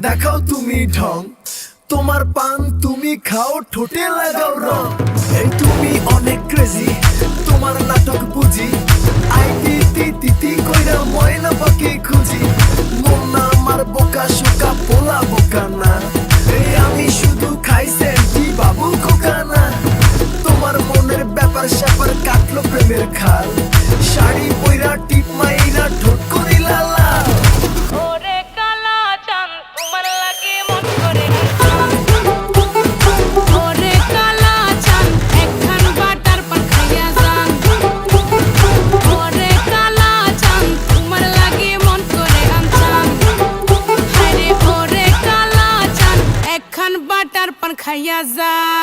দেখাও তুমি ঢং, তোমার পান তুমি খাও, ঠোঁটে লাগাও রং। এই তুমি অনেক ক্রেজি, তোমার নাটক বুঝি, আইতি তিতি কইরা ময়না পাখি খুঁজি। মন না আমার বোকা শোকা, পোলা বোকা না। এই আমি শুধু খাই সেন্টি, বাবু খোকা না। তোমার মনের ব্যাপার স্যাপার কাটলো প্রেমের খাল, শাড়ি পইরা টিপ মাইরা ঠোঁট করিলা লাল। ওরে কালা চাঁদ তোমার লাগে মন করে ওরে কালা চাঁদ একখান বাটার পান খাইয়া যান ওরে কালা চাঁদ তোমার লাগে মন করে আনচান হায়রে ওরে কালা চাঁদ একখান বাটার পান খাইয়া যান।